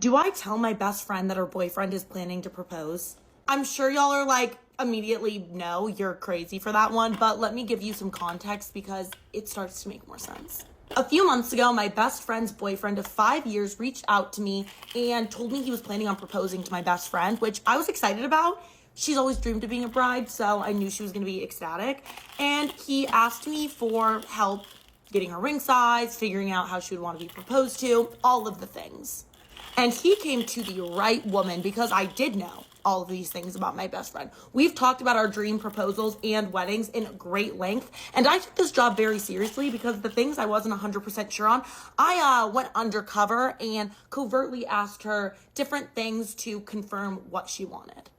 Do I tell my best friend that her boyfriend is planning to propose? I'm sure y'all are like, immediately, no, you're crazy for that one, but let me give you some context because it starts to make more sense. A few months ago, my best friend's boyfriend of 5 years reached out to me and told me he was planning on proposing to my best friend, which I was excited about. She's always dreamed of being a bride, so I knew she was going to be ecstatic. And he asked me for help getting her ring size, figuring out how she would want to be proposed to, all of the things. And he came to the right woman because I did know all of these things about my best friend. We've talked about our dream proposals and weddings in great length, and I took this job very seriously because the things I wasn't 100% sure on, I went undercover and covertly asked her different things to confirm what she wanted.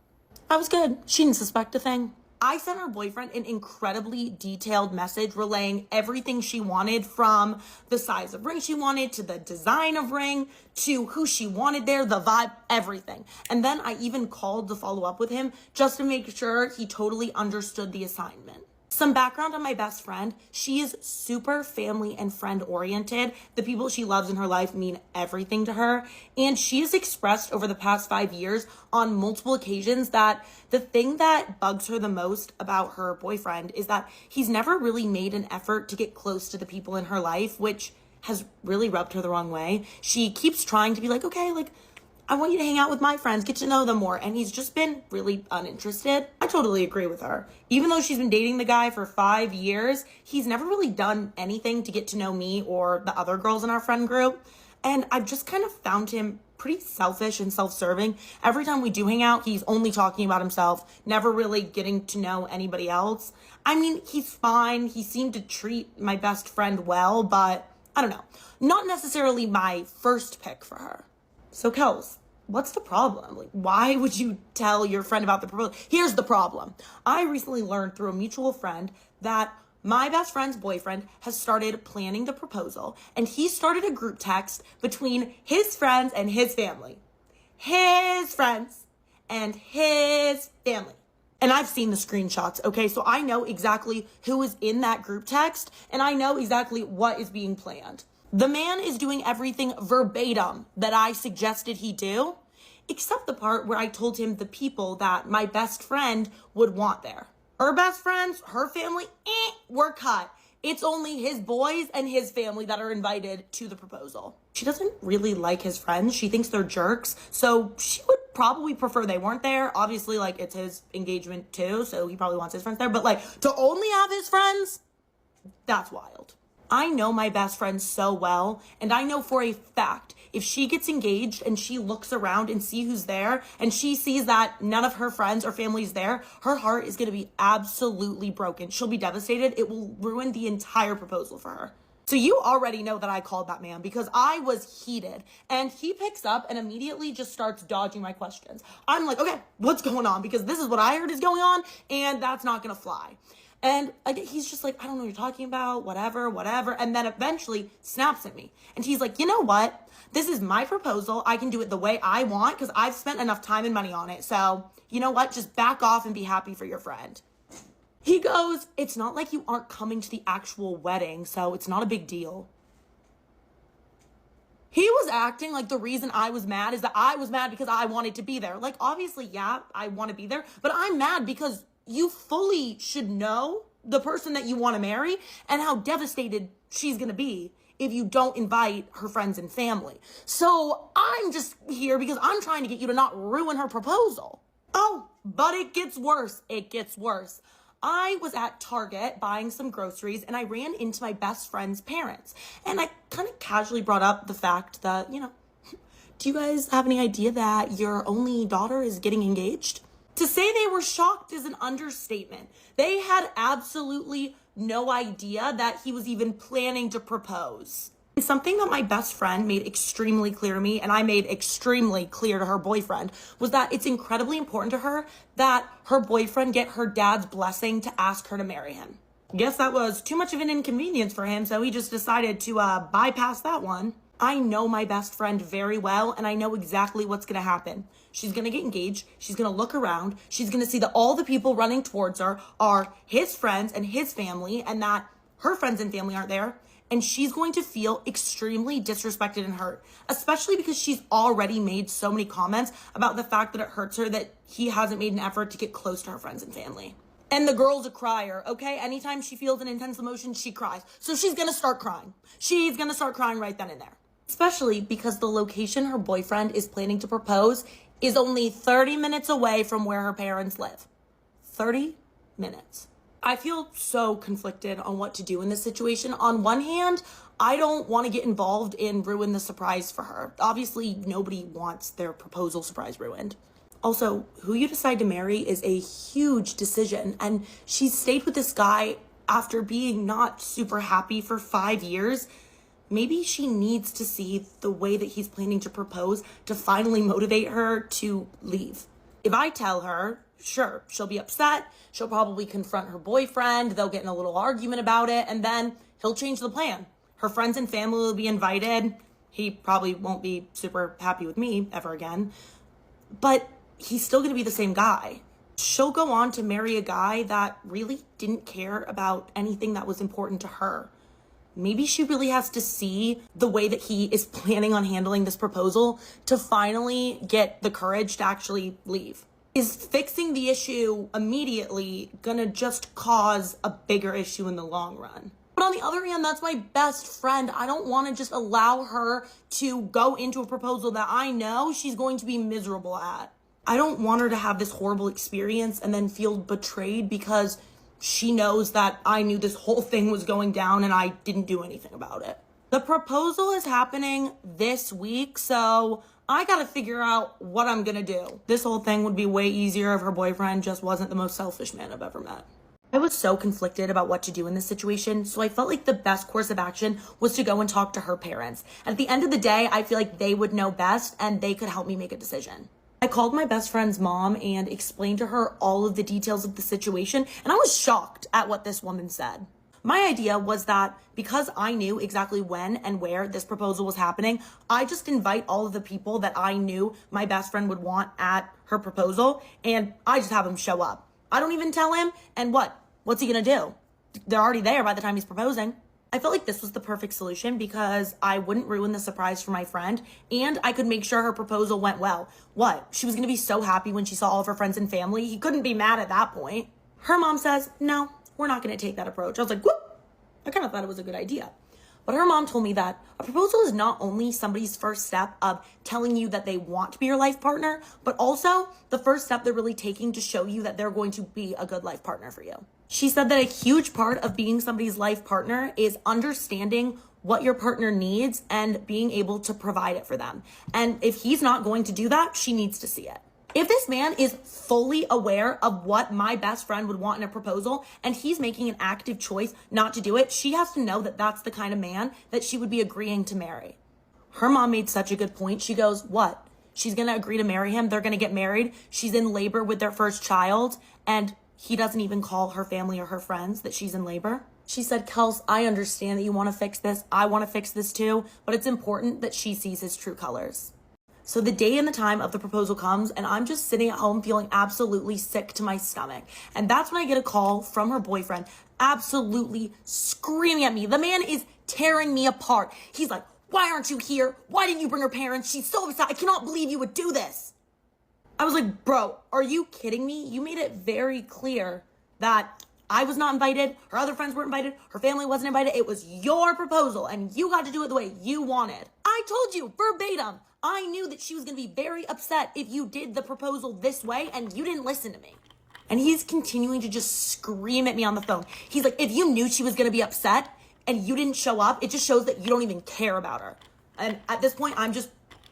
I was good. She didn't suspect a thing. I sent her boyfriend an incredibly detailed message relaying everything she wanted, from the size of ring she wanted, to the design of ring, to who she wanted there, the vibe, everything. And then I even called to follow up with him just to make sure he totally understood the assignment. Some background on my best friend. She is super family and friend oriented. The people she loves in her life mean everything to her. And she has expressed over the past 5 years on multiple occasions that the thing that bugs her the most about her boyfriend is that he's never really made an effort to get close to the people in her life, which has really rubbed her the wrong way. She keeps trying to be like, okay, like, I want you to hang out with my friends, get to know them more. And he's just been really uninterested. I totally agree with her. Even though she's been dating the guy for 5 years, he's never really done anything to get to know me or the other girls in our friend group. And I've just kind of found him pretty selfish and self-serving. Every time we do hang out, he's only talking about himself, never really getting to know anybody else. I mean, he's fine. He seemed to treat my best friend well, but I don't know. Not necessarily my first pick for her. So Kels, what's the problem? Like, why would you tell your friend about the proposal? Here's the problem. I recently learned through a mutual friend that my best friend's boyfriend has started planning the proposal, and he started a group text between his friends and his family. His friends and his family. And I've seen the screenshots, okay? So I know exactly who is in that group text, and I know exactly what is being planned. The man is doing everything verbatim that I suggested he do, except the part where I told him the people that my best friend would want there. Her best friends, her family, were cut. It's only his boys and his family that are invited to the proposal. She doesn't really like his friends. She thinks they're jerks. So she would probably prefer they weren't there. Obviously, like, it's his engagement too, so he probably wants his friends there. But like, to only have his friends, that's wild. I know my best friend so well, and I know for a fact if she gets engaged and she looks around and see who's there and she sees that none of her friends or family's there, her heart is going to be absolutely broken. She'll be devastated. It will ruin the entire proposal for her. So you already know that I called that man because I was heated, and he picks up and immediately just starts dodging my questions. I'm like, okay, what's going on? Because this is what I heard is going on, and that's not going to fly. And he's just like, I don't know what you're talking about, whatever. And then eventually snaps at me. And he's like, you know what? This is my proposal. I can do it the way I want because I've spent enough time and money on it. So you know what? Just back off and be happy for your friend. He goes, it's not like you aren't coming to the actual wedding, so it's not a big deal. He was acting like the reason I was mad is that I was mad because I wanted to be there. Like, obviously, yeah, I want to be there, but I'm mad because you fully should know the person that you want to marry and how devastated she's going to be if you don't invite her friends and family. So I'm just here because I'm trying to get you to not ruin her proposal. Oh, but it gets worse. It gets worse. I was at Target buying some groceries and I ran into my best friend's parents. And I kind of casually brought up the fact that, do you guys have any idea that your only daughter is getting engaged? To say they were shocked is an understatement. They had absolutely no idea that he was even planning to propose. And something that my best friend made extremely clear to me, and I made extremely clear to her boyfriend, was that it's incredibly important to her that her boyfriend get her dad's blessing to ask her to marry him. Guess that was too much of an inconvenience for him, so he just decided to bypass that one. I know my best friend very well, and I know exactly what's going to happen. She's going to get engaged. She's going to look around. She's going to see that all the people running towards her are his friends and his family, and that her friends and family aren't there. and she's going to feel extremely disrespected and hurt, especially because she's already made so many comments about the fact that it hurts her that he hasn't made an effort to get close to her friends and family. And the girl's a crier, okay? Anytime she feels an intense emotion, she cries. So she's gonna start crying. She's gonna start crying right then and there. Especially because the location her boyfriend is planning to propose is only 30 minutes away from where her parents live. 30 minutes. I feel so conflicted on what to do in this situation. On one hand, I don't want to get involved and ruin the surprise for her. Obviously, nobody wants their proposal surprise ruined. Also, who you decide to marry is a huge decision, and she stayed with this guy after being not super happy for 5 years. Maybe she needs to see the way that he's planning to propose to finally motivate her to leave. If I tell her, sure, she'll be upset. She'll probably confront her boyfriend. They'll get in a little argument about it, and then he'll change the plan. Her friends and family will be invited. He probably won't be super happy with me ever again, but he's still going to be the same guy. She'll go on to marry a guy that really didn't care about anything that was important to her. Maybe she really has to see the way that he is planning on handling this proposal to finally get the courage to actually leave. Is fixing the issue immediately gonna just cause a bigger issue in the long run? But on the other hand, that's my best friend. I don't want to just allow her to go into a proposal that I know she's going to be miserable at. I don't want her to have this horrible experience and then feel betrayed because she knows that I knew this whole thing was going down and I didn't do anything about it. The proposal is happening this week, so I gotta figure out what I'm gonna do. This whole thing would be way easier if her boyfriend just wasn't the most selfish man I've ever met. I was so conflicted about what to do in this situation, so I felt like the best course of action was to go and talk to her parents. At the end of the day, I feel like they would know best and they could help me make a decision. I called my best friend's mom and explained to her all of the details of the situation, and I was shocked at what this woman said. My idea was that because I knew exactly when and where this proposal was happening, I just invite all of the people that I knew my best friend would want at her proposal, and I just have him show up. I don't even tell him, and what's he gonna do? They're already there by the time he's proposing. I felt like this was the perfect solution because I wouldn't ruin the surprise for my friend, and I could make sure her proposal went well. She was gonna be so happy when she saw all of her friends and family. He couldn't be mad at that point. Her mom says, no, we're not gonna take that approach. I was like, whoop. I kind of thought it was a good idea. But her mom told me that a proposal is not only somebody's first step of telling you that they want to be your life partner, but also the first step they're really taking to show you that they're going to be a good life partner for you. She said that a huge part of being somebody's life partner is understanding what your partner needs and being able to provide it for them. And if he's not going to do that, she needs to see it. If this man is fully aware of what my best friend would want in a proposal and he's making an active choice not to do it, she has to know that that's the kind of man that she would be agreeing to marry. Her mom made such a good point. She goes, what? She's going to agree to marry him. They're going to get married. She's in labor with their first child, and he doesn't even call her family or her friends that she's in labor. She said, Kels, I understand that you want to fix this. I want to fix this too, but it's important that she sees his true colors. So the day and the time of the proposal comes, and I'm just sitting at home feeling absolutely sick to my stomach. And that's when I get a call from her boyfriend, absolutely screaming at me. The man is tearing me apart. He's like, why aren't you here? Why didn't you bring her parents? She's so upset. I cannot believe you would do this. I was like, bro, are you kidding me? You made it very clear that I was not invited. Her other friends weren't invited. Her family wasn't invited. It was your proposal, and you got to do it the way you wanted. I told you verbatim. I knew that she was going to be very upset if you did the proposal this way, and you didn't listen to me. And he's continuing to just scream at me on the phone. He's like, if you knew she was going to be upset and you didn't show up, it just shows that you don't even care about her. And at this point, I'm just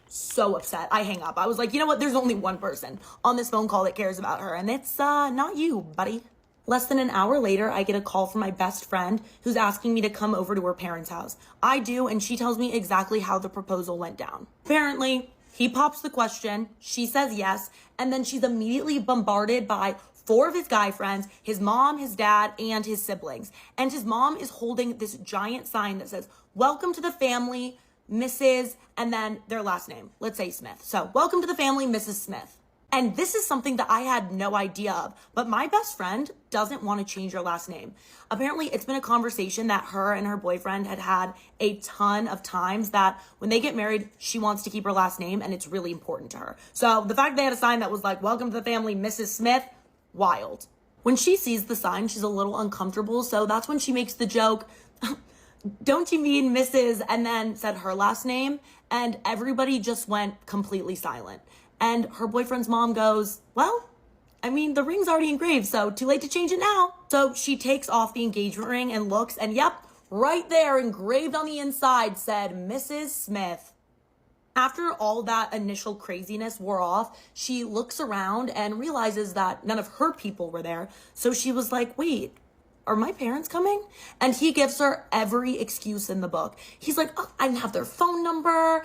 so upset. I hang up. I was like, you know what? There's only one person on this phone call that cares about her, and it's not you, buddy. Less than an hour later, I get a call from my best friend who's asking me to come over to her parents' house. I do, and she tells me exactly how the proposal went down. Apparently, he pops the question, she says yes, and then she's immediately bombarded by 4 of his guy friends, his mom, his dad, and his siblings. And his mom is holding this giant sign that says, welcome to the family, Mrs., and then their last name. Let's say Smith. So, welcome to the family, Mrs. Smith. And this is something that I had no idea of, but my best friend doesn't want to change her last name. Apparently, it's been a conversation that her and her boyfriend had a ton of times, that when they get married, she wants to keep her last name and it's really important to her. So the fact they had a sign that was like, "Welcome to the family, Mrs. Smith," wild. When she sees the sign, she's a little uncomfortable, so that's when she makes the joke, "Don't you mean Mrs.?" and then said her last name, and everybody just went completely silent. And her boyfriend's mom goes, "Well, I mean, the ring's already engraved, so too late to change it now." So she takes off the engagement ring and looks, and yep, right there, engraved on the inside, said Mrs. Smith. After all that initial craziness wore off, she looks around and realizes that none of her people were there. So she was like, "Wait, are my parents coming?" And he gives her every excuse in the book. He's like, "Oh, I didn't have their phone number.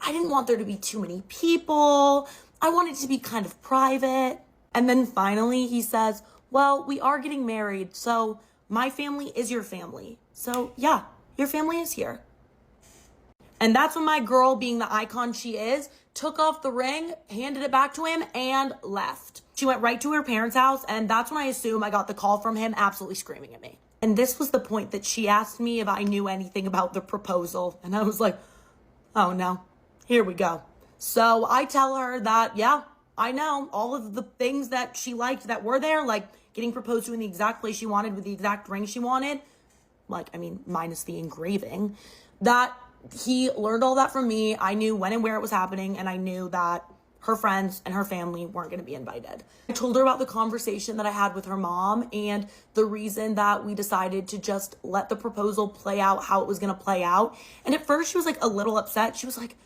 I didn't want there to be too many people. I wanted it to be kind of private." And then finally he says, "Well, we are getting married, so my family is your family. So yeah, your family is here." And that's when my girl, being the icon she is, took off the ring, handed it back to him, and left. She went right to her parents' house, and that's when I assume I got the call from him absolutely screaming at me. And this was the point that she asked me if I knew anything about the proposal. And I was like, oh no, here we go. So I tell her that, yeah, I know all of the things that she liked that were there, like getting proposed to in the exact place she wanted with the exact ring she wanted. Like, I mean, minus the engraving. That he learned all that from me. I knew when and where it was happening, and I knew that her friends and her family weren't going to be invited. I told her about the conversation that I had with her mom and the reason that we decided to just let the proposal play out how it was going to play out. And at first she was like a little upset. She was like,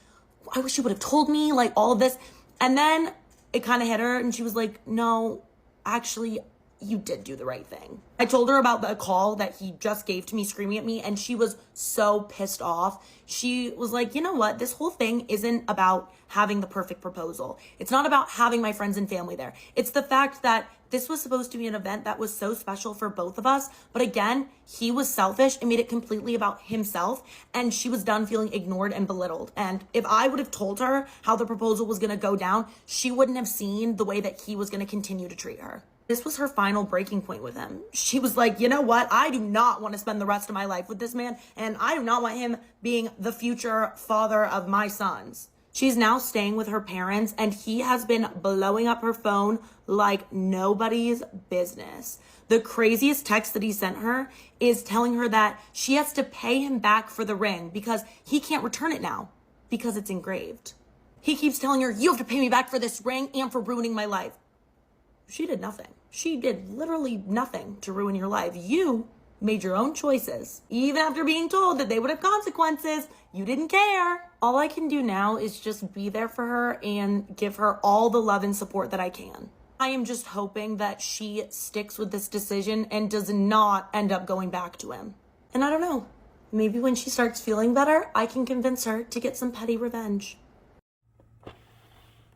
"I wish you would have told me, like, all of this." And then it kind of hit her and she was like, "No, actually, you did do the right thing." I told her about the call that he just gave to me screaming at me, and she was so pissed off. She was like, "You know what? This whole thing isn't about having the perfect proposal. It's not about having my friends and family there. It's the fact that this was supposed to be an event that was so special for both of us. But again, he was selfish and made it completely about himself, and she was done feeling ignored and belittled. And if I would have told her how the proposal was going to go down, she wouldn't have seen the way that he was going to continue to treat her." This was her final breaking point with him. She was like, "You know what? I do not want to spend the rest of my life with this man, and I do not want him being the future father of my sons." She's now staying with her parents, and he has been blowing up her phone like nobody's business. The craziest text that he sent her is telling her that she has to pay him back for the ring because he can't return it now because it's engraved. He keeps telling her, "You have to pay me back for this ring and for ruining my life." She did nothing. She did literally nothing to ruin your life. You made your own choices. Even after being told that they would have consequences, you didn't care. All I can do now is just be there for her and give her all the love and support that I can. I am just hoping that she sticks with this decision and does not end up going back to him. And I don't know, maybe when she starts feeling better, I can convince her to get some petty revenge.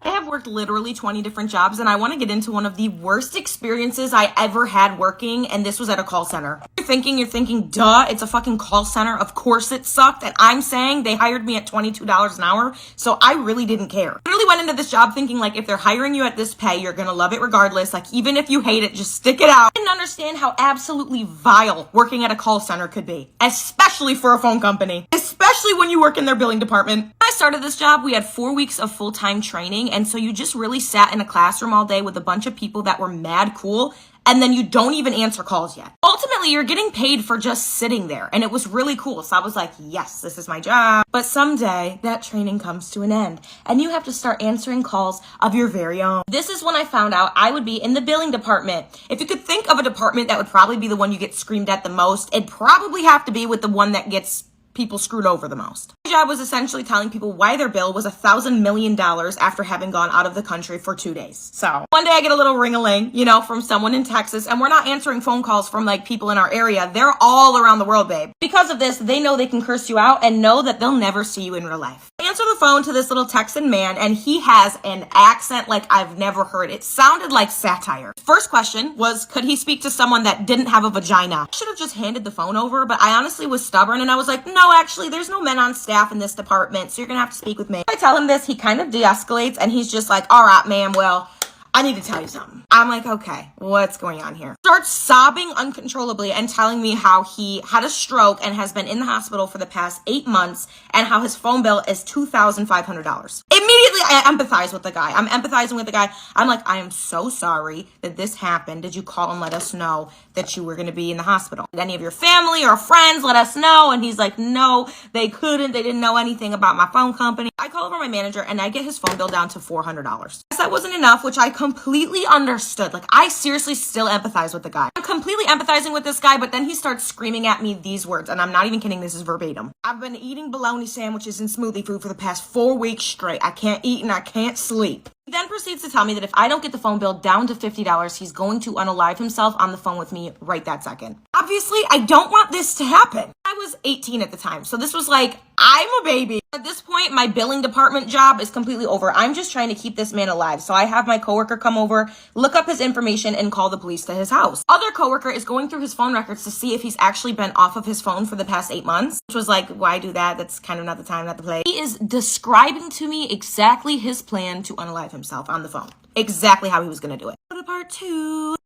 I have worked literally 20 different jobs, and I want to get into one of the worst experiences I ever had working, and this was at a call center. You're thinking, duh, it's a fucking call center. Of course it sucked. And I'm saying they hired me at $22 an hour, so I really didn't care. I really went into this job thinking, like, if they're hiring you at this pay, you're gonna love it regardless. Like, even if you hate it, just stick it out. I didn't understand how absolutely vile working at a call center could be, especially for a phone company, especially when you work in their billing department. When I started this job, we had 4 weeks of full-time training, and so you just really sat in a classroom all day with a bunch of people that were mad cool, and then you don't even answer calls yet. Ultimately, you're getting paid for just sitting there, and it was really cool. So I was like, yes, this is my job. But someday, that training comes to an end, and you have to start answering calls of your very own. This is when I found out I would be in the billing department. If you could think of a department that would probably be the one you get screamed at the most, it'd probably have to be with the one that gets people screwed over the most. My job was essentially telling people why their bill was $1,000 million after having gone out of the country for 2 days. So one day I get a little ring-a-ling, from someone in Texas, and we're not answering phone calls from like people in our area. They're all around the world, babe. Because of this, they know they can curse you out and know that they'll never see you in real life. I answer the phone to this little Texan man, and he has an accent like I've never heard. It sounded like satire. First question was, could he speak to someone that didn't have a vagina? I should have just handed the phone over, but I honestly was stubborn, and I was like, no, actually, there's no men on staff in this department, so you're gonna have to speak with me. I tell him this, he kind of de-escalates, and he's just like, all right, ma'am, well, I need to tell you something. I'm like, okay, what's going on here? Starts sobbing uncontrollably and telling me how he had a stroke and has been in the hospital for the past 8 months and how his phone bill is $2,500. Immediately, I empathize with the guy. I'm empathizing with the guy. I'm like, I am so sorry that this happened. Did you call and let us know that you were going to be in the hospital? Did any of your family or friends let us know? And he's like, no, they couldn't. They didn't know anything about my phone company. I call over my manager and I get his phone bill down to $400. Yes, that wasn't enough, which I completely understood. Like, I seriously still empathize with the guy. I'm completely empathizing with this guy, but then he starts screaming at me these words, and I'm not even kidding, this is verbatim. I've been eating bologna sandwiches and smoothie food for the past 4 weeks straight. I can't eat and I can't sleep. He then proceeds to tell me that if I don't get the phone bill down to $50, he's going to unalive himself on the phone with me right that second. Obviously, I don't want this to happen. I was 18 at the time, so this was like, I'm a baby. At this point, my billing department job is completely over. I'm just trying to keep this man alive. So I have my coworker come over, look up his information, and call the police to his house. Other coworker is going through his phone records to see if he's actually been off of his phone for the past 8 months, which was like, why do that? That's kind of not the time, not the place. He is describing to me exactly his plan to unalive himself on the phone. Exactly how he was going to do it. Go to part 2.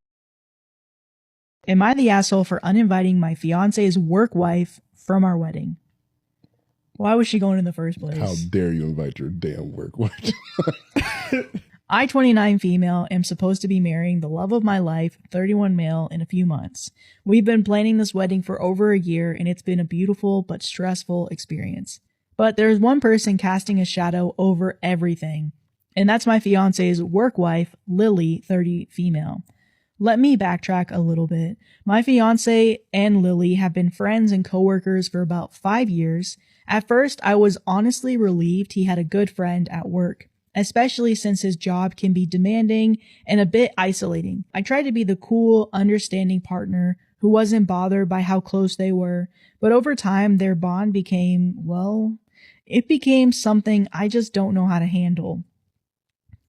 Am I the asshole for uninviting my fiance's work wife from our wedding? Why was she going in the first place? How dare you invite your damn work wife? I, 29 female, am supposed to be marrying the love of my life, 31 male, in a few months. We've been planning this wedding for over a year, and it's been a beautiful but stressful experience. But there's one person casting a shadow over everything, and that's my fiance's work wife, Lily, 30 female. Let me backtrack a little bit. My fiance and Lily have been friends and coworkers for about 5 years. At first, I was honestly relieved he had a good friend at work, especially since his job can be demanding and a bit isolating. I tried to be the cool, understanding partner who wasn't bothered by how close they were, but over time, their bond became, well, it became something I just don't know how to handle.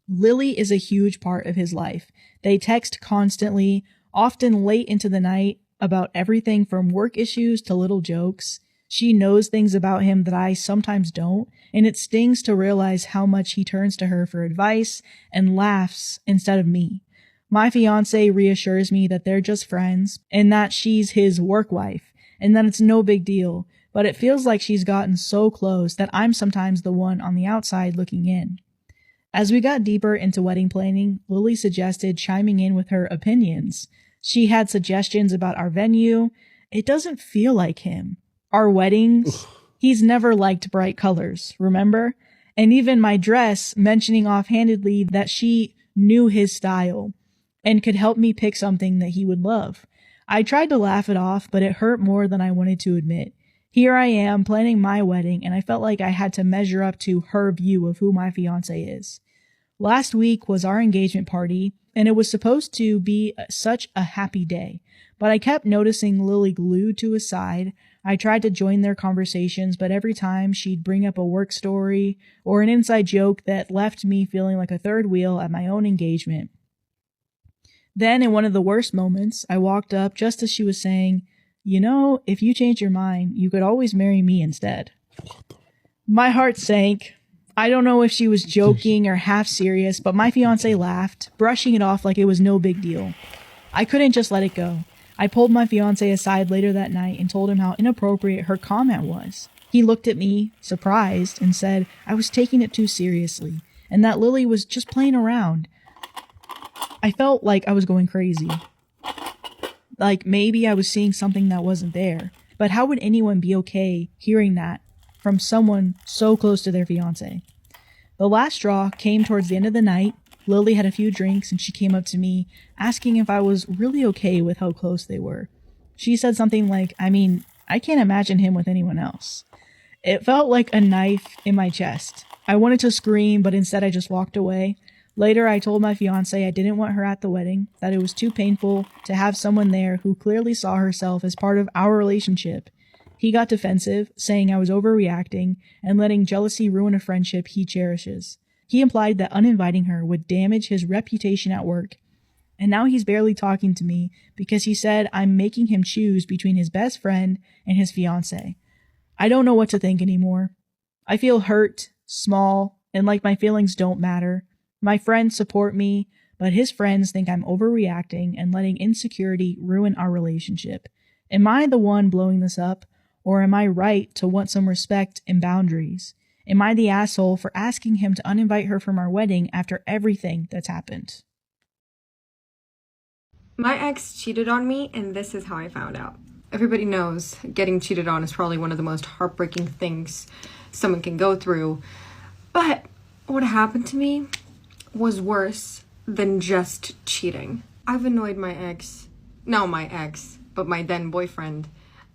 Lily is a huge part of his life. They text constantly, often late into the night, about everything from work issues to little jokes. She knows things about him that I sometimes don't, and it stings to realize how much he turns to her for advice and laughs instead of me. My fiance reassures me that they're just friends and that she's his work wife and that it's no big deal, but it feels like she's gotten so close that I'm sometimes the one on the outside looking in. As we got deeper into wedding planning, Lily suggested chiming in with her opinions. She had suggestions about our venue. It doesn't feel like him. Our weddings, he's never liked bright colors, remember? And even my dress, mentioning offhandedly that she knew his style and could help me pick something that he would love. I tried to laugh it off, but it hurt more than I wanted to admit. Here I am planning my wedding, and I felt like I had to measure up to her view of who my fiance is. Last week was our engagement party, and it was supposed to be such a happy day, but I kept noticing Lily glued to his side. I tried to join their conversations, but every time she'd bring up a work story or an inside joke that left me feeling like a third wheel at my own engagement. Then, in one of the worst moments, I walked up just as she was saying, "You know, if you change your mind, you could always marry me instead." My heart sank. I don't know if she was joking or half serious, but my fiance laughed, brushing it off like it was no big deal. I couldn't just let it go. I pulled my fiance aside later that night and told him how inappropriate her comment was. He looked at me, surprised, and said I was taking it too seriously, and that Lily was just playing around. I felt like I was going crazy. Like maybe I was seeing something that wasn't there. But how would anyone be okay hearing that from someone so close to their fiance? The last straw came towards the end of the night. Lily had a few drinks and she came up to me asking if I was really okay with how close they were. She said something like, I can't imagine him with anyone else. It felt like a knife in my chest. I wanted to scream, but instead I just walked away. Later, I told my fiance I didn't want her at the wedding, that it was too painful to have someone there who clearly saw herself as part of our relationship. He got defensive, saying I was overreacting and letting jealousy ruin a friendship he cherishes. He implied that uninviting her would damage his reputation at work, and now he's barely talking to me because he said I'm making him choose between his best friend and his fiance. I don't know what to think anymore. I feel hurt, small, and like my feelings don't matter. My friends support me, but his friends think I'm overreacting and letting insecurity ruin our relationship. Am I the one blowing this up, or am I right to want some respect and boundaries? Am I the asshole for asking him to uninvite her from our wedding after everything that's happened? My ex cheated on me, and this is how I found out. Everybody knows getting cheated on is probably one of the most heartbreaking things someone can go through. But what happened to me was worse than just cheating. I've annoyed my then boyfriend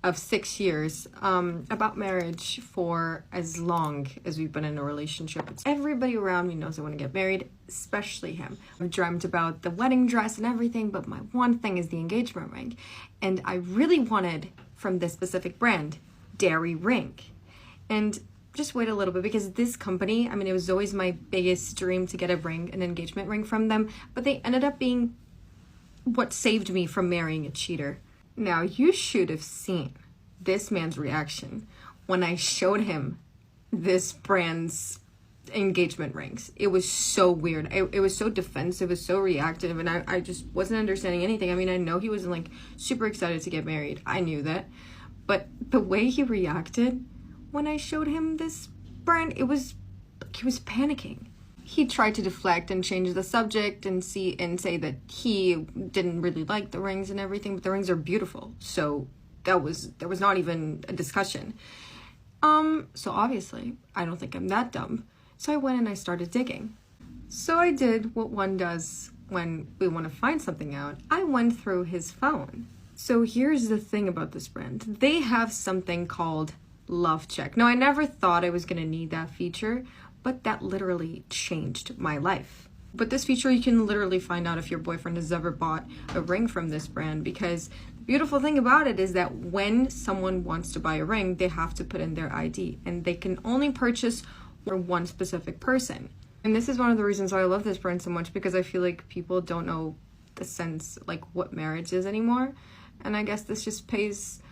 of 6 years about marriage for as long as we've been in a relationship. Everybody around me knows I want to get married, especially him. I've dreamt about the wedding dress and everything, but my one thing is the engagement ring. And I really wanted from this specific brand, Dairy Ring. And just wait a little bit, because this company, I mean, it was always my biggest dream to get a ring, an engagement ring from them, but they ended up being what saved me from marrying a cheater. Now, you should have seen this man's reaction when I showed him this brand's engagement rings. It was so weird. It was so defensive, it was so reactive, and I just wasn't understanding anything. I mean, I know he wasn't like super excited to get married. I knew that. But the way he reacted when I showed him this brand, he was panicking. He tried to deflect and change the subject and say that he didn't really like the rings and everything, but the rings are beautiful. So there was not even a discussion. So obviously, I don't think I'm that dumb. So I went and I started digging. So I did what one does when we want to find something out. I went through his phone. So here's the thing about this brand. They have something called Love Check. Now, I never thought I was going to need that feature, but that literally changed my life. But this feature, you can literally find out if your boyfriend has ever bought a ring from this brand, because the beautiful thing about it is that when someone wants to buy a ring, they have to put in their ID, and they can only purchase for one specific person. And this is one of the reasons why I love this brand so much, because I feel like people don't know the sense, like what marriage is anymore. And I guess this just pays,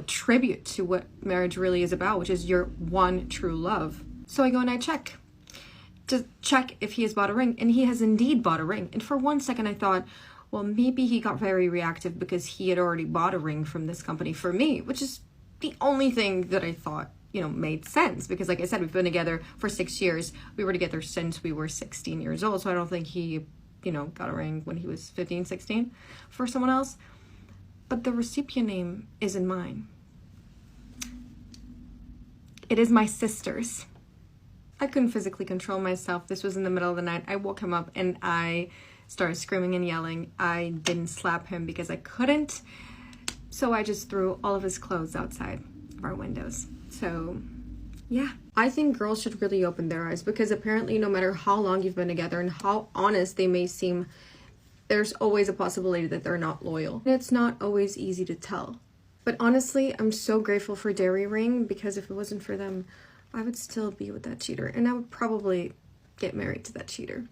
tribute to what marriage really is about, which is your one true love. So I go and I check to check if he has bought a ring, and he has indeed bought a ring. And for 1 second I thought, well, maybe he got very reactive because he had already bought a ring from this company for me, which is the only thing that I thought, made sense. Because like I said, we've been together for 6 years. We were together since we were 16 years old. So I don't think he, got a ring when he was 15, 16 for someone else. But the recipient name isn't mine. It is my sister's. I couldn't physically control myself. This was in the middle of the night. I woke him up and I started screaming and yelling. I didn't slap him because I couldn't. So I just threw all of his clothes outside of our windows. So yeah, I think girls should really open their eyes, because apparently no matter how long you've been together and how honest they may seem, there's always a possibility that they're not loyal. And it's not always easy to tell. But honestly, I'm so grateful for Dairy Ring, because if it wasn't for them, I would still be with that cheater, and I would probably get married to that cheater.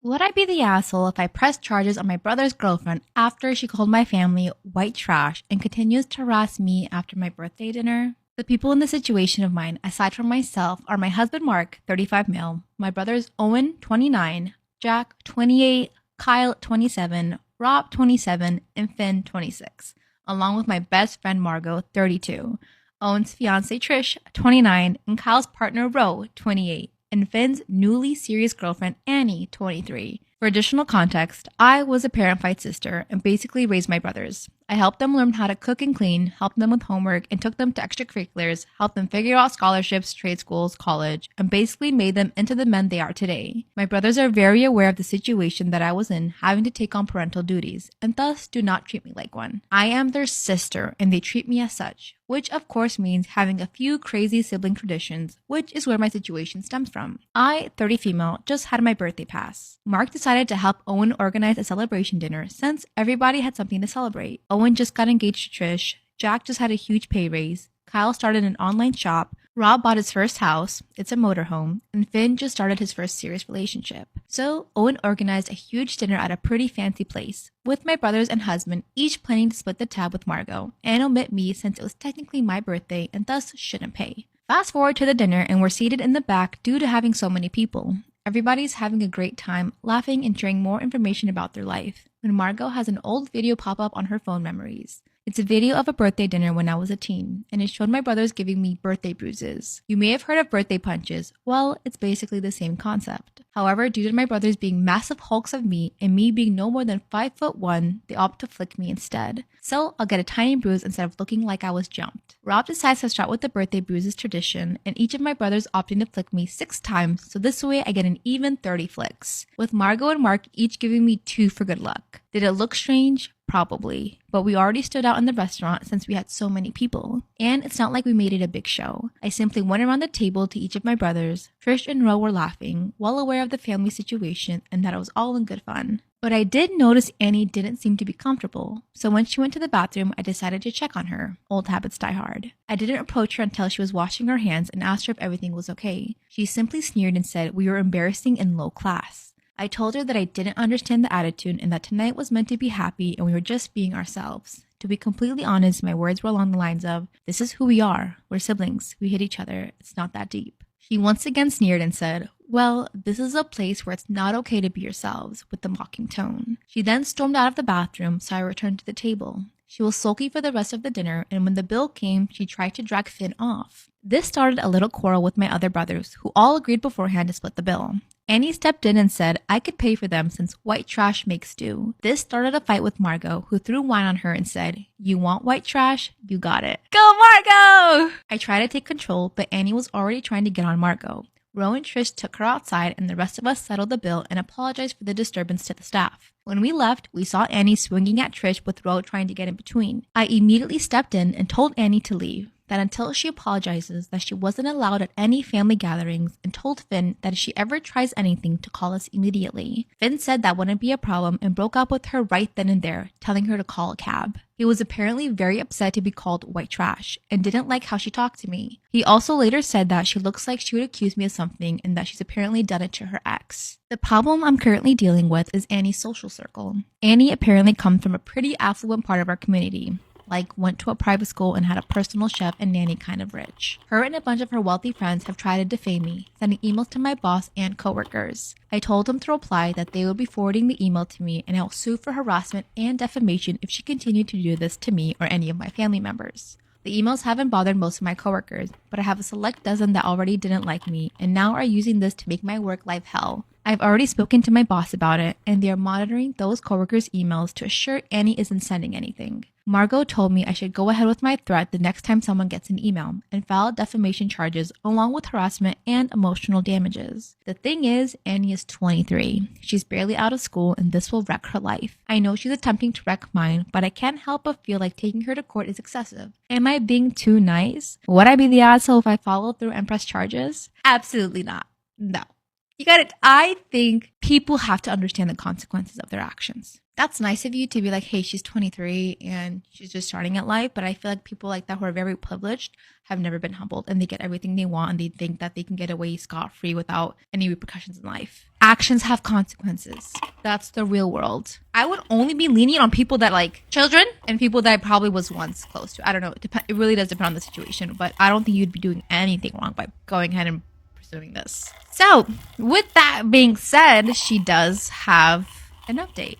Would I be the asshole if I pressed charges on my brother's girlfriend after she called my family white trash and continues to harass me after my birthday dinner? The people in this situation of mine, aside from myself, are my husband Mark, 35 male, my brothers Owen, 29, Jack, 28, Kyle, 27, Rob, 27, and Finn, 26, along with my best friend Margot, 32. Owen's fiancé Trish, 29, and Kyle's partner Ro, 28, and Finn's newly serious girlfriend Annie, 23. For additional context, I was a parent fight sister and basically raised my brothers. I helped them learn how to cook and clean, helped them with homework, and took them to extracurriculars, helped them figure out scholarships, trade schools, college, and basically made them into the men they are today. My brothers are very aware of the situation that I was in, having to take on parental duties, and thus do not treat me like one. I am their sister, and they treat me as such, which of course means having a few crazy sibling traditions, which is where my situation stems from. I, 30 female, just had my birthday pass. Mark decided to help Owen organize a celebration dinner since everybody had something to celebrate. Owen just got engaged to Trish, Jack just had a huge pay raise, Kyle started an online shop, Rob bought his first house, it's a motorhome, and Finn just started his first serious relationship. So Owen organized a huge dinner at a pretty fancy place, with my brothers and husband each planning to split the tab with Margot, and omit me since it was technically my birthday and thus shouldn't pay. Fast forward to the dinner and we're seated in the back due to having so many people. Everybody's having a great time, laughing and sharing more information about their life, when Margot has an old video pop up on her phone memories. It's a video of a birthday dinner when I was a teen, and it showed my brothers giving me birthday bruises. You may have heard of birthday punches. Well, it's basically the same concept. However, due to my brothers being massive hulks of meat and me being no more than 5'1", they opt to flick me instead. So I'll get a tiny bruise instead of looking like I was jumped. Rob decides to start with the birthday bruises tradition, and each of my brothers opting to flick me 6 times, so this way I get an even 30 flicks, with Margot and Mark each giving me 2 for good luck. Did it look strange? Probably. But we already stood out in the restaurant since we had so many people. And it's not like we made it a big show. I simply went around the table to each of my brothers. Trish and Ro were laughing, well aware of the family situation and that it was all in good fun. But I did notice Annie didn't seem to be comfortable. So when she went to the bathroom, I decided to check on her. Old habits die hard. I didn't approach her until she was washing her hands and asked her if everything was okay. She simply sneered and said we were embarrassing and low class. I told her that I didn't understand the attitude and that tonight was meant to be happy and we were just being ourselves. To be completely honest, my words were along the lines of, this is who we are. We're siblings. We hit each other. It's not that deep. She once again sneered and said, well, this is a place where it's not okay to be yourselves, with the mocking tone. She then stormed out of the bathroom, so I returned to the table. She was sulky for the rest of the dinner, and when the bill came, she tried to drag Finn off. This started a little quarrel with my other brothers, who all agreed beforehand to split the bill. Annie stepped in and said I could pay for them since white trash makes do. This started a fight with Margot, who threw wine on her and said, you want white trash? You got it. Go Margot! I tried to take control, but Annie was already trying to get on Margot. Ro and Trish took her outside and the rest of us settled the bill and apologized for the disturbance to the staff. When we left, we saw Annie swinging at Trish with Ro trying to get in between. I immediately stepped in and told Annie to leave, that until she apologizes that she wasn't allowed at any family gatherings, and told Finn that if she ever tries anything to call us immediately. Finn said that wouldn't be a problem and broke up with her right then and there, telling her to call a cab. He was apparently very upset to be called white trash and didn't like how she talked to me. He also later said that she looks like she would accuse me of something and that she's apparently done it to her ex. The problem I'm currently dealing with is Annie's social circle. Annie apparently comes from a pretty affluent part of our community. Like went to a private school and had a personal chef and nanny, kind of rich. Her and a bunch of her wealthy friends have tried to defame me, sending emails to my boss and coworkers. I told them to reply that they would be forwarding the email to me and I'll sue for harassment and defamation if she continued to do this to me or any of my family members. The emails haven't bothered most of my coworkers, but I have a select dozen that already didn't like me and now are using this to make my work life hell. I've already spoken to my boss about it, and they are monitoring those coworkers' emails to assure Annie isn't sending anything. Margot told me I should go ahead with my threat the next time someone gets an email and file defamation charges along with harassment and emotional damages. The thing is, Annie is 23. She's barely out of school and this will wreck her life. I know she's attempting to wreck mine, but I can't help but feel like taking her to court is excessive. Am I being too nice? Would I be the asshole if I followed through and pressed charges? Absolutely not. No. You got it. I think people have to understand the consequences of their actions. That's nice of you to be like, hey, she's 23 and she's just starting at life. But I feel like people like that who are very privileged have never been humbled and they get everything they want and they think that they can get away scot-free without any repercussions in life. Actions have consequences. That's the real world. I would only be lenient on people that like children and people that I probably was once close to. I don't know. It really does depend on the situation. But I don't think you'd be doing anything wrong by going ahead and pursuing this. So with that being said, she does have an update.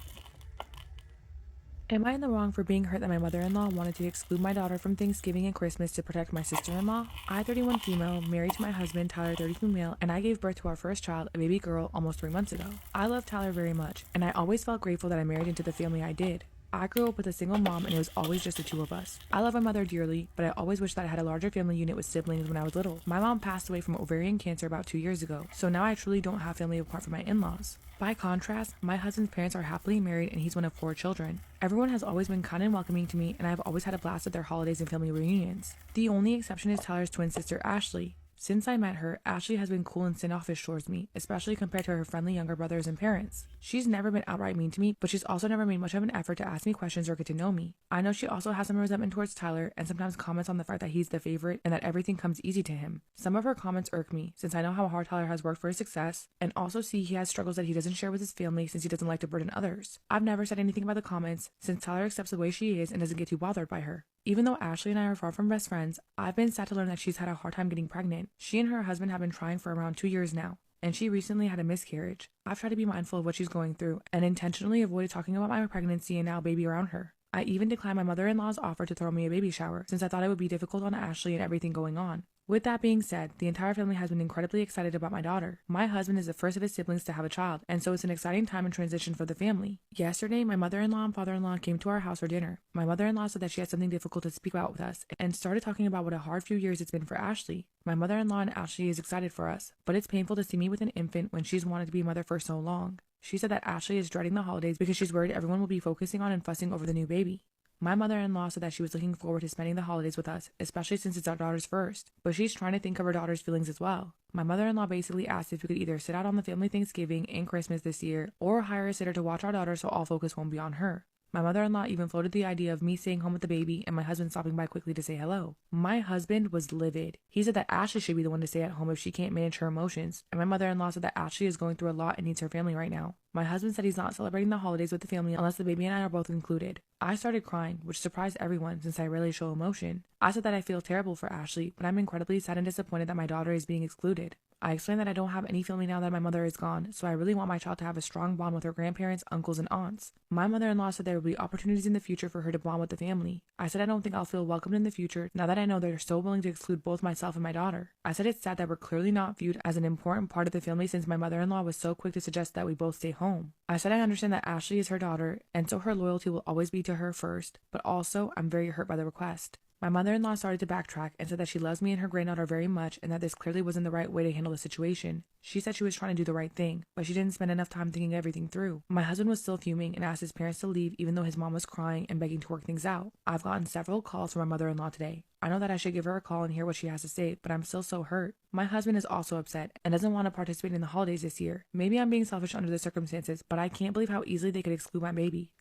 Am I in the wrong for being hurt that my mother-in-law wanted to exclude my daughter from Thanksgiving and Christmas to protect my sister-in-law? I, 31 female, married to my husband, Tyler, 32 male, and I gave birth to our first child, a baby girl, almost 3 months ago. I love Tyler very much, and I always felt grateful that I married into the family I did. I grew up with a single mom and it was always just the 2 of us. I love my mother dearly, but I always wish that I had a larger family unit with siblings when I was little. My mom passed away from ovarian cancer about 2 years ago, so now I truly don't have family apart from my in-laws. By contrast, my husband's parents are happily married and he's one of 4 children. Everyone has always been kind and welcoming to me and I've always had a blast at their holidays and family reunions. The only exception is Tyler's twin sister, Ashley. Since I met her, Ashley has been cool and standoffish towards me, especially compared to her friendly younger brothers and parents. She's never been outright mean to me, but she's also never made much of an effort to ask me questions or get to know me. I know she also has some resentment towards Tyler and sometimes comments on the fact that he's the favorite and that everything comes easy to him. Some of her comments irk me, since I know how hard Tyler has worked for his success, and also see he has struggles that he doesn't share with his family since he doesn't like to burden others. I've never said anything about the comments, since Tyler accepts the way she is and doesn't get too bothered by her. Even though Ashley and I are far from best friends, I've been sad to learn that she's had a hard time getting pregnant. She and her husband have been trying for around 2 years now. and she recently had a miscarriage. I've tried to be mindful of what she's going through and intentionally avoided talking about my pregnancy and now baby around her. I even declined my mother-in-law's offer to throw me a baby shower since I thought it would be difficult on Ashley and everything going on. With that being said, the entire family has been incredibly excited about my daughter. My husband is the first of his siblings to have a child, and so it's an exciting time in transition for the family. Yesterday, my mother-in-law and father-in-law came to our house for dinner. My mother-in-law said that she had something difficult to speak about with us and started talking about what a hard few years it's been for Ashley. My mother-in-law and Ashley is excited for us, but it's painful to see me with an infant when she's wanted to be a mother for so long. She said that Ashley is dreading the holidays because she's worried everyone will be focusing on and fussing over the new baby. My mother-in-law said that she was looking forward to spending the holidays with us, especially since it's our daughter's first, but she's trying to think of her daughter's feelings as well. My mother-in-law basically asked if we could either sit out on the family Thanksgiving and Christmas this year, or hire a sitter to watch our daughter so all focus won't be on her. My mother-in-law even floated the idea of me staying home with the baby and my husband stopping by quickly to say hello. My husband was livid. He said that Ashley should be the one to stay at home if she can't manage her emotions, and my mother-in-law said that Ashley is going through a lot and needs her family right now. My husband said he's not celebrating the holidays with the family unless the baby and I are both included. I started crying, which surprised everyone since I rarely show emotion. I said that I feel terrible for Ashley, but I'm incredibly sad and disappointed that my daughter is being excluded. I explained that I don't have any family now that my mother is gone, so I really want my child to have a strong bond with her grandparents, uncles, and aunts. My mother-in-law said there will be opportunities in the future for her to bond with the family. I said I don't think I'll feel welcomed in the future now that I know they're so willing to exclude both myself and my daughter. I said it's sad that we're clearly not viewed as an important part of the family since my mother-in-law was so quick to suggest that we both stay home. I said I understand that Ashley is her daughter, and so her loyalty will always be to her first, but also I'm very hurt by the request. My mother-in-law started to backtrack and said that she loves me and her granddaughter very much and that this clearly wasn't the right way to handle the situation. She said she was trying to do the right thing, but she didn't spend enough time thinking everything through. My husband was still fuming and asked his parents to leave even though his mom was crying and begging to work things out. I've gotten several calls from my mother-in-law today. I know that I should give her a call and hear what she has to say, but I'm still so hurt. My husband is also upset and doesn't want to participate in the holidays this year. Maybe I'm being selfish under the circumstances, but I can't believe how easily they could exclude my baby.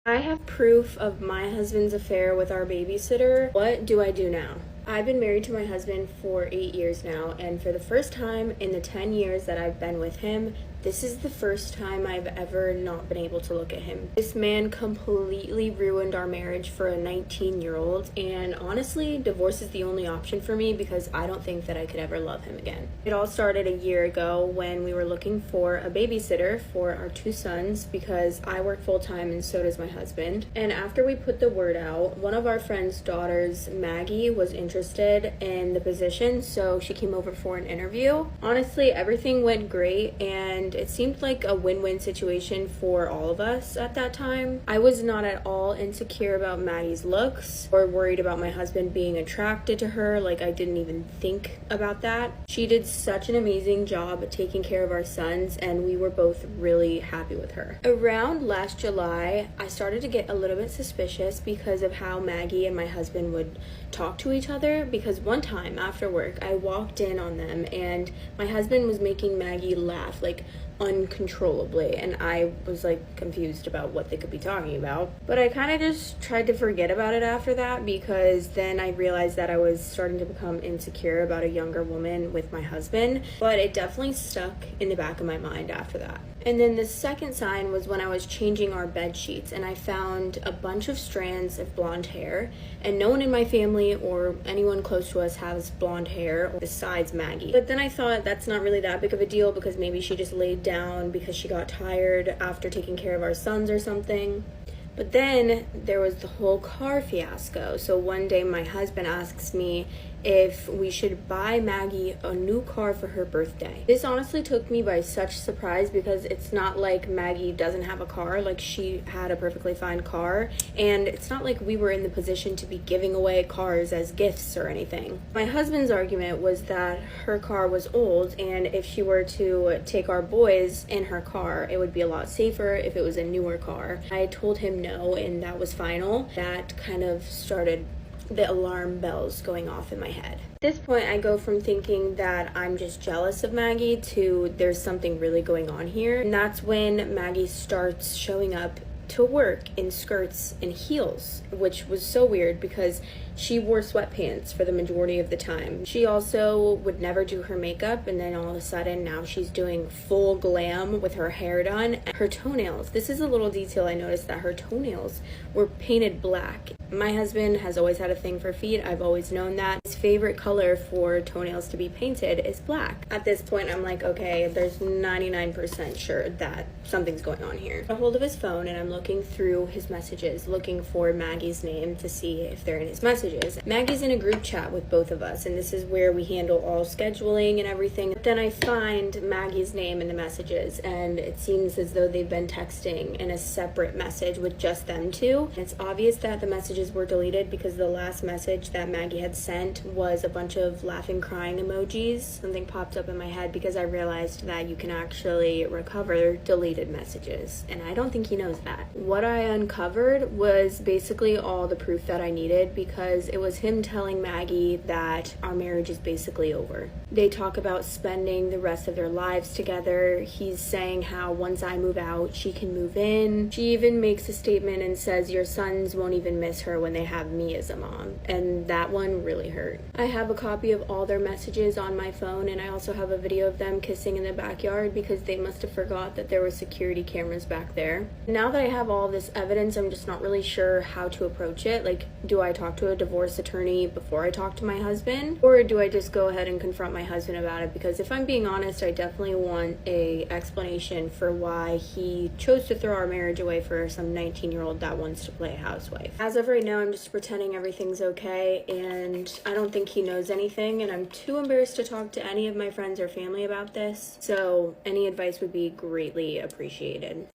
I have proof of my husband's affair with our babysitter. What do I do now? I've been married to my husband for 8 years now, and for the first time in the 10 years that I've been with him, this is the first time I've ever not been able to look at him. This man completely ruined our marriage for a 19-year-old, and honestly, divorce is the only option for me because I don't think that I could ever love him again. It all started a year ago when we were looking for a babysitter for our 2 sons because I work full-time and so does my husband. And after we put the word out, one of our friend's daughters, Maggie, was interested in the position, so she came over for an interview. Honestly, everything went great, and it seemed like a win-win situation for all of us at that time. I was not at all insecure about Maddie's looks or worried about my husband being attracted to her. Like, I didn't even think about that. She did such an amazing job at taking care of our sons, and we were both really happy with her. Around last July, I started to get a little bit suspicious because of how Maggie and my husband would talk to each other, because one time after work I walked in on them and my husband was making Maggie laugh like uncontrollably, and I was like confused about what they could be talking about, but I kind of just tried to forget about it after that because then I realized that I was starting to become insecure about a younger woman with my husband, but it definitely stuck in the back of my mind after that. And then the second sign was when I was changing our bed sheets and I found a bunch of strands of blonde hair, and no one in my family or anyone close to us has blonde hair besides Maggie. But then I thought that's not really that big of a deal because maybe she just laid down because she got tired after taking care of our sons or something. But then there was the whole car fiasco. So one day my husband asks me if we should buy Maggie a new car for her birthday. This honestly took me by such surprise because it's not like Maggie doesn't have a car. Like, she had a perfectly fine car, and it's not like we were in the position to be giving away cars as gifts or anything. My husband's argument was that her car was old, and if she were to take our boys in her car, it would be a lot safer if it was a newer car. I told him no, and that was final. That kind of started the alarm bells going off in my head. At this point, I go from thinking that I'm just jealous of Maggie to there's something really going on here. And that's when Maggie starts showing up to work in skirts and heels, which was so weird because she wore sweatpants for the majority of the time. She also would never do her makeup, and then all of a sudden now she's doing full glam with her hair done. Her toenails, this is a little detail I noticed, that her toenails were painted black. My husband has always had a thing for feet. I've always known that. His favorite color for toenails to be painted is black. At this point, I'm like, okay, there's 99% sure that something's going on here. I get a hold of his phone and I'm looking through his messages, looking for Maggie's name to see if they're in his messages. Maggie's in a group chat with both of us, and this is where we handle all scheduling and everything. Then I find Maggie's name in the messages, and it seems as though they've been texting in a separate message with just them two. It's obvious that the messages were deleted because the last message that Maggie had sent was a bunch of laughing, crying emojis. Something popped up in my head because I realized that you can actually recover deleted messages, and I don't think he knows that. What I uncovered was basically all the proof that I needed, because it was him telling Maggie that our marriage is basically over. They talk about spending the rest of their lives together. He's saying how once I move out, she can move in. She even makes a statement and says your sons won't even miss her when they have me as a mom, and that one really hurt. I have a copy of all their messages on my phone, and I also have a video of them kissing in the backyard because they must have forgot that there were security cameras back there. Now that I have all this evidence, I'm just not really sure how to approach it. Like, do I talk to a divorce attorney before I talk to my husband, or do I just go ahead and confront my husband about it? Because if I'm being honest, I definitely want a explanation for why he chose to throw our marriage away for some 19-year-old that wants to play a housewife. As of right now, I'm just pretending everything's okay, and I don't think he knows anything, and I'm too embarrassed to talk to any of my friends or family about this, so any advice would be greatly appreciated.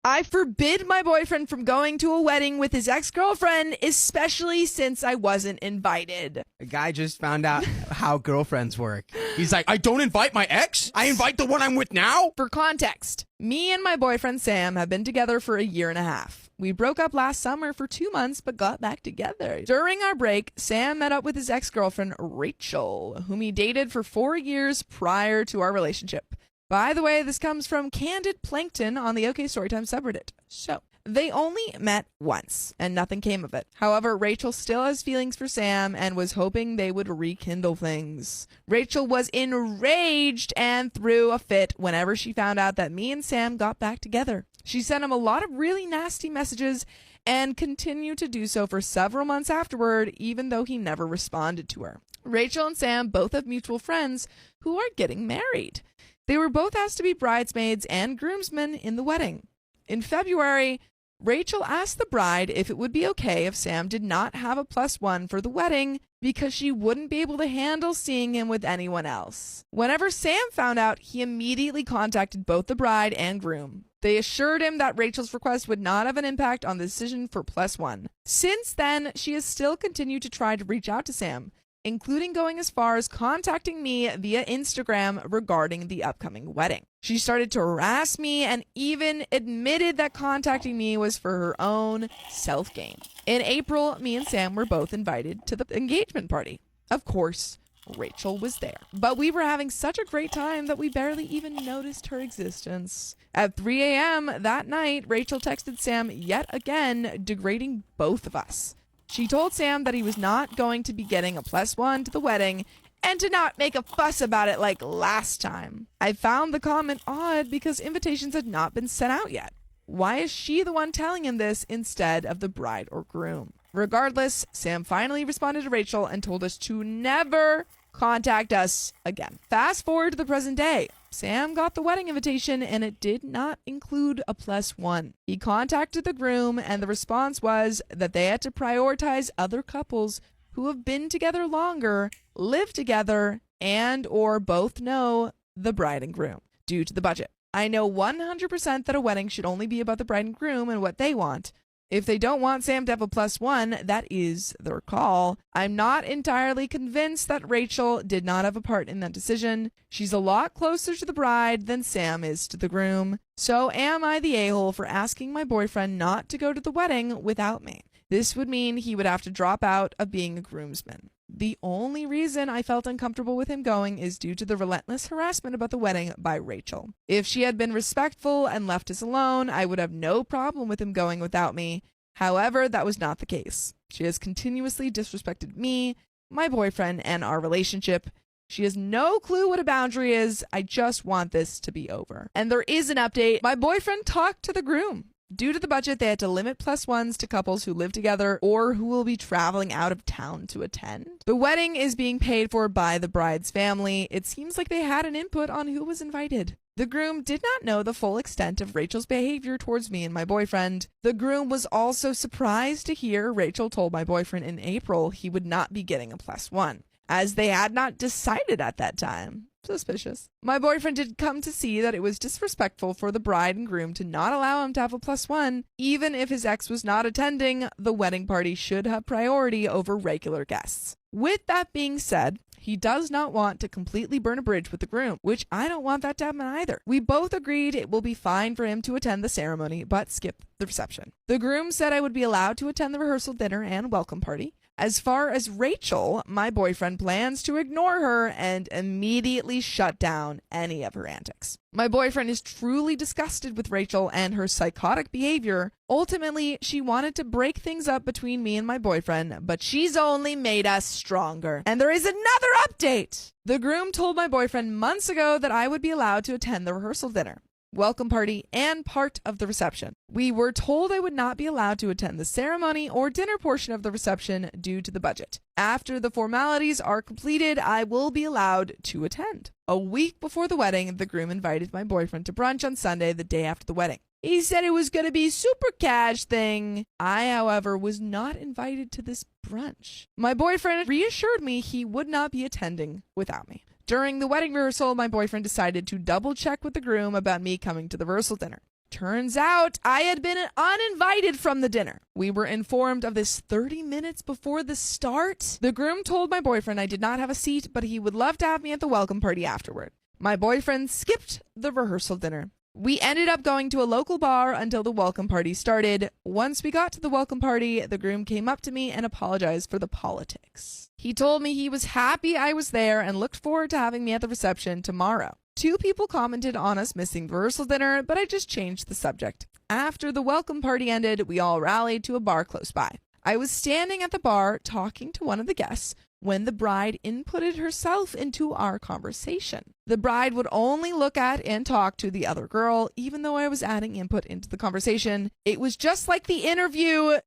I forbid my boyfriend from going to a wedding with his ex-girlfriend, especially since I wasn't invited. A guy just found out how girlfriends work. He's like, I don't invite my ex? I invite the one I'm with now? For context, me and my boyfriend Sam have been together for 1.5 years. We broke up last summer for 2 months, but got back together. During our break, Sam met up with his ex-girlfriend, Rachel, whom he dated for 4 years prior to our relationship. By the way, this comes from Candid Plankton on the OK Storytime subreddit. So, they only met once, and nothing came of it. However, Rachel still has feelings for Sam and was hoping they would rekindle things. Rachel was enraged and threw a fit whenever she found out that me and Sam got back together. She sent him a lot of really nasty messages and continued to do so for several months afterward, even though he never responded to her. Rachel and Sam both have mutual friends who are getting married. They were both asked to be bridesmaids and groomsmen in the wedding. In February, Rachel asked the bride if it would be okay if Sam did not have a +1 for the wedding because she wouldn't be able to handle seeing him with anyone else. Whenever Sam found out, he immediately contacted both the bride and groom. They assured him that Rachel's request would not have an impact on the decision for +1. Since then, she has still continued to try to reach out to Sam, including going as far as contacting me via Instagram regarding the upcoming wedding. She started to harass me and even admitted that contacting me was for her own self-gain. In April, me and Sam were both invited to the engagement party. Of course, Rachel was there. But we were having such a great time that we barely even noticed her existence. At 3 a.m. that night, Rachel texted Sam yet again, degrading both of us. She told Sam that he was not going to be getting a +1 to the wedding and to not make a fuss about it like last time. I found the comment odd because invitations had not been sent out yet. Why is she the one telling him this instead of the bride or groom? Regardless, Sam finally responded to Rachel and told us to never contact us again. Fast forward to the present day. Sam got the wedding invitation and it did not include a +1. He contacted the groom and the response was that they had to prioritize other couples who have been together longer, live together, and or both know the bride and groom due to the budget. I know 100% that a wedding should only be about the bride and groom and what they want. If they don't want Sam to have a +1, that is their call. I'm not entirely convinced that Rachel did not have a part in that decision. She's a lot closer to the bride than Sam is to the groom. So am I the a-hole for asking my boyfriend not to go to the wedding without me? This would mean he would have to drop out of being a groomsman. The only reason I felt uncomfortable with him going is due to the relentless harassment about the wedding by Rachel. If she had been respectful and left us alone, I would have no problem with him going without me. However, that was not the case. She has continuously disrespected me, my boyfriend, and our relationship. She has no clue what a boundary is. I just want this to be over. And there is an update. My boyfriend talked to the groom. Due to the budget, they had to limit +1s to couples who live together or who will be traveling out of town to attend. The wedding is being paid for by the bride's family. It seems like they had an input on who was invited. The groom did not know the full extent of Rachel's behavior towards me and my boyfriend. The groom was also surprised to hear Rachel told my boyfriend in April he would not be getting a +1, as they had not decided at that time. Suspicious. My boyfriend did come to see that it was disrespectful for the bride and groom to not allow him to have a +1. Even if his ex was not attending, the wedding party should have priority over regular guests. With that being said, he does not want to completely burn a bridge with the groom, which I don't want that to happen either. We both agreed it will be fine for him to attend the ceremony, but skip the reception. The groom said I would be allowed to attend the rehearsal dinner and welcome party. As far as Rachel, my boyfriend plans to ignore her and immediately shut down any of her antics. My boyfriend is truly disgusted with Rachel and her psychotic behavior. Ultimately, she wanted to break things up between me and my boyfriend, but she's only made us stronger. And there is another update! The groom told my boyfriend months ago that I would be allowed to attend the rehearsal dinner, welcome party, and part of the reception. We were told I would not be allowed to attend the ceremony or dinner portion of the reception due to the budget. After the formalities are completed, I will be allowed to attend. A week before the wedding, the groom invited my boyfriend to brunch on Sunday, the day after the wedding. He said it was going to be super cash thing. I, however, was not invited to this brunch. My boyfriend reassured me he would not be attending without me. During the wedding rehearsal, my boyfriend decided to double check with the groom about me coming to the rehearsal dinner. Turns out I had been uninvited from the dinner. We were informed of this 30 minutes before the start. The groom told my boyfriend I did not have a seat, but he would love to have me at the welcome party afterward. My boyfriend skipped the rehearsal dinner. We ended up going to a local bar until the welcome party started. Once we got to the welcome party, the groom came up to me and apologized for the politics. He told me he was happy I was there and looked forward to having me at the reception tomorrow. 2 people commented on us missing the rehearsal dinner, but I just changed the subject. After the welcome party ended, we all rallied to a bar close by. I was standing at the bar talking to one of the guests when the bride inputted herself into our conversation. The bride would only look at and talk to the other girl, even though I was adding input into the conversation. It was just like the interview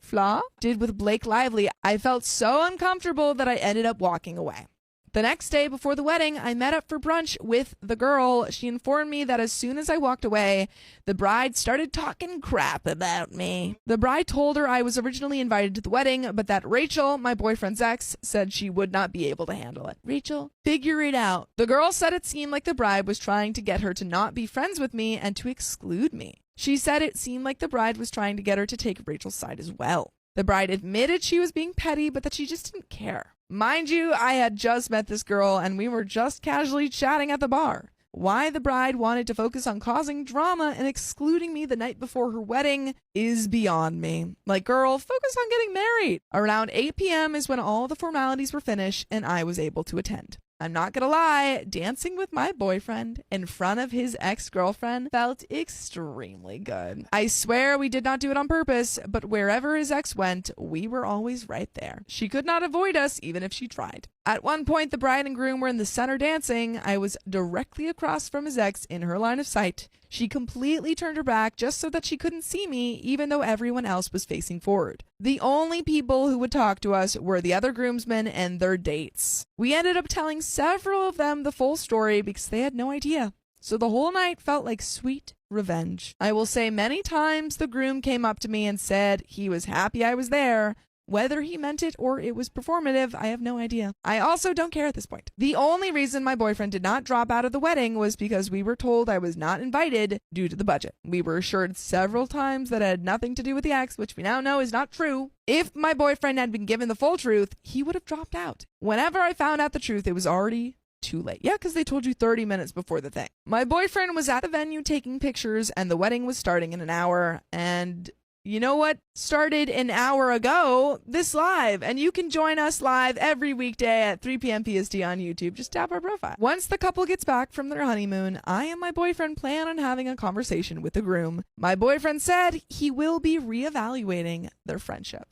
Fla did with Blake Lively. I felt so uncomfortable that I ended up walking away. The next day before the wedding, I met up for brunch with the girl. She informed me that as soon as I walked away, the bride started talking crap about me. The bride told her I was originally invited to the wedding, but that Rachel, my boyfriend's ex, said she would not be able to handle it. Rachel, figure it out. The girl said it seemed like the bride was trying to get her to not be friends with me and to exclude me. She said it seemed like the bride was trying to get her to take Rachel's side as well. The bride admitted she was being petty, but that she just didn't care. Mind you, I had just met this girl and we were just casually chatting at the bar. Why the bride wanted to focus on causing drama and excluding me the night before her wedding is beyond me. Like, girl, focus on getting married. Around 8 p.m. is when all the formalities were finished and I was able to attend. I'm not gonna lie, dancing with my boyfriend in front of his ex-girlfriend felt extremely good. I swear we did not do it on purpose, but wherever his ex went, we were always right there. She could not avoid us even if she tried. At one point, the bride and groom were in the center dancing. I was directly across from his ex in her line of sight. She completely turned her back just so that she couldn't see me, even though everyone else was facing forward. The only people who would talk to us were the other groomsmen and their dates. We ended up telling several of them the full story because they had no idea. So the whole night felt like sweet revenge. I will say many times the groom came up to me and said he was happy I was there. Whether he meant it or it was performative, I have no idea. I also don't care at this point. The only reason my boyfriend did not drop out of the wedding was because we were told I was not invited due to the budget. We were assured several times that it had nothing to do with the ex, which we now know is not true. If my boyfriend had been given the full truth, he would have dropped out. Whenever I found out the truth, it was already too late. Yeah, because they told you 30 minutes before the thing. My boyfriend was at the venue taking pictures and the wedding was starting in an hour, and you know what started an hour ago? This live. And you can join us live every weekday at 3 p.m. PST on YouTube. Just tap our profile. Once the couple gets back from their honeymoon, I and my boyfriend plan on having a conversation with the groom. My boyfriend said he will be reevaluating their friendship.